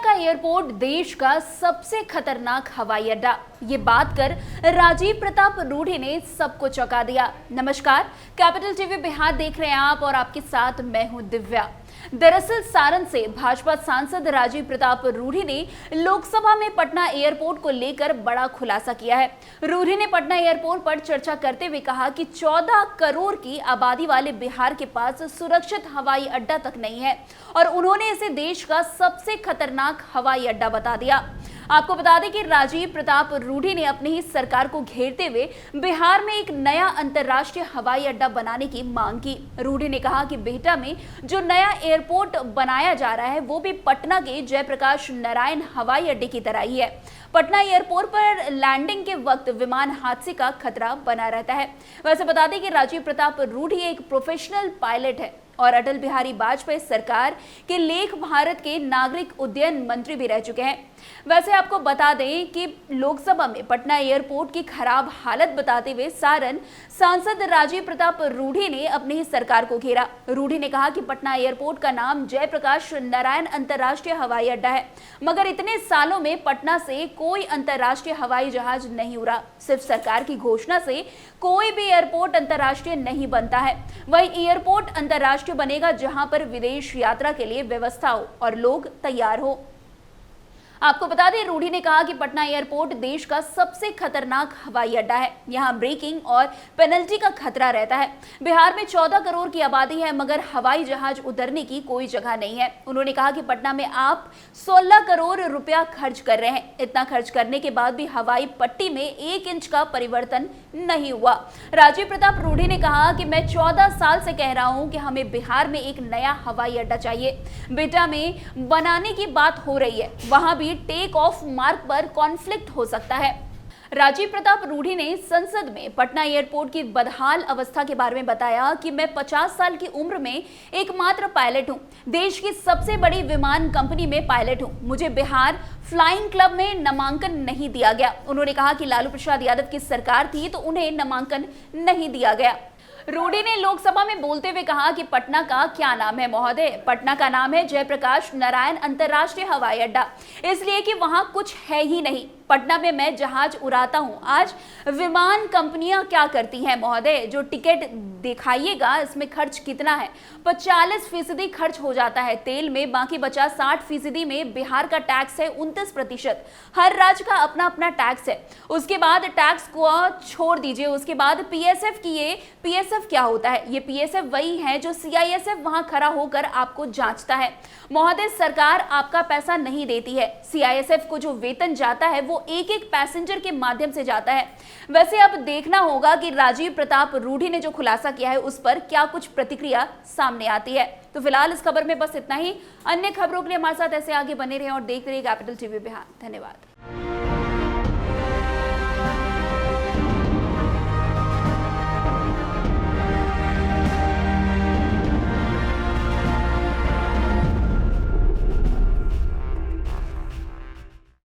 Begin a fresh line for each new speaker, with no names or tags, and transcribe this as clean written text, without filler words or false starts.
का एयरपोर्ट देश का सबसे खतरनाक हवाई अड्डा, ये बात कर राजीव प्रताप रूढ़ी ने सबको चौंका दिया। नमस्कार, कैपिटल टीवी बिहार देख रहे हैं आप और आपके साथ मैं हूं दिव्या। दरअसल सारण से भाजपा सांसद राजीव प्रताप रूढ़ी ने लोकसभा में पटना एयरपोर्ट को लेकर बड़ा खुलासा किया है। रूढ़ी ने पटना एयरपोर्ट पर चर्चा करते हुए कहा कि 14 करोड़ की आबादी वाले बिहार के पास सुरक्षित हवाई अड्डा तक नहीं है और उन्होंने इसे देश का सबसे खतरनाक हवाई अड्डा बता दिया। आपको बता दें कि राजीव प्रताप रूढ़ी ने अपनी ही सरकार को घेरते हुए बिहार में एक नया अंतर्राष्ट्रीय हवाई अड्डा बनाने की मांग की। रूढ़ी ने कहा कि बिहटा में जो नया एयरपोर्ट बनाया जा रहा है वो भी पटना के जयप्रकाश नारायण हवाई अड्डे की तरह ही है। पटना एयरपोर्ट पर लैंडिंग के वक्त विमान हादसे का खतरा बना रहता है। वैसे बता दें कि राजीव प्रताप रूढ़ी एक प्रोफेशनल पायलट है और अटल बिहारी वाजपेयी सरकार के लेख भारत के नागरिक उड्डयन मंत्री भी रह चुके हैं। वैसे आपको बता दें कि लोकसभा में पटना एयरपोर्ट की खराब हालत बताते हुए सारण सांसद राजीव प्रताप रूढ़ी ने अपनी ही सरकार को घेरा। रूढ़ी ने कहा कि पटना एयरपोर्ट का नाम जयप्रकाश नारायण अंतर्राष्ट्रीय हवाई अड्डा है, मगर इतने सालों में पटना से कोई अंतर्राष्ट्रीय हवाई जहाज नहीं उड़ा। सिर्फ सरकार की घोषणा से कोई भी एयरपोर्ट अंतर्राष्ट्रीय नहीं बनता है। वही एयरपोर्ट अंतर्राष्ट्रीय बनेगा जहां पर विदेश यात्रा के लिए व्यवस्था हो और लोग तैयार हो। आपको बता दें, रूढ़ी ने कहा कि पटना एयरपोर्ट देश का सबसे खतरनाक हवाई अड्डा है। यहां ब्रेकिंग और पेनल्टी का खतरा रहता है। बिहार में 14 करोड़ की आबादी है, मगर हवाई जहाज उतरने की कोई जगह नहीं है। उन्होंने कहा कि पटना में आप 16 करोड़ रुपया खर्च कर रहे हैं। इतना खर्च करने के बाद भी हवाई पट्टी में 1 इंच का परिवर्तन नहीं हुआ। राजीव प्रताप रूढ़ी ने कहा कि मैं 14 साल से कह रहा हूं कि हमें बिहार में एक नया हवाई अड्डा चाहिए। बिहटा में बनाने की बात हो रही है, वहां भी टेक ऑफ मार्क पर कॉन्फ्लिक्ट हो सकता है। राजीव प्रताप रूढ़ी ने संसद में पटना एयरपोर्ट की बदहाल अवस्था के बारे में बताया कि मैं 50 साल की उम्र में एकमात्र पायलट हूं, देश की सबसे बड़ी विमान कंपनी में पायलट हूं। मुझे बिहार फ्लाइंग क्लब में नामांकन नहीं दिया गया। उन्होंने कहा कि लालू प्रसाद यादव की सरकार थी तो उन्हें नामांकन नहीं दिया गया। रूढ़ी ने लोकसभा में बोलते हुए कहा कि पटना का क्या नाम है महोदय? पटना का नाम है जयप्रकाश नारायण अंतर्राष्ट्रीय हवाई अड्डा, इसलिए कि वहां कुछ है ही नहीं। पटना में मैं जहाज उड़ाता हूं। आज विमान कंपनियां क्या करती हैं महोदय? जो टिकट दिखाइएगा इसमें खर्च कितना है? 45% खर्च हो जाता है तेल में, बाकी बचा 60% में बिहार का टैक्स है 29%। हर राज्य का अपना अपना टैक्स है। उसके बाद टैक्स को छोड़ दीजिए, उसके बाद पीएसएफ की पीएसएफ क्या होता है? ये पीएसएफ वही है जो सीआईएसएफ वहां खड़ा होकर आपको जांचता है। महोदय, सरकार आपका पैसा नहीं देती है। सीआईएसएफ को जो वेतन जाता है वो एक एक पैसेंजर के माध्यम से जाता है। वैसे अब देखना होगा कि राजीव प्रताप रूढ़ी ने जो खुलासा किया है उस पर क्या कुछ प्रतिक्रिया सामने आती है। तो फिलहाल इस खबर में बस इतना ही। अन्य खबरों के लिए हमारे साथ ऐसे आगे बने रहें और देखते रहिए कैपिटल टीवी बिहार। धन्यवाद।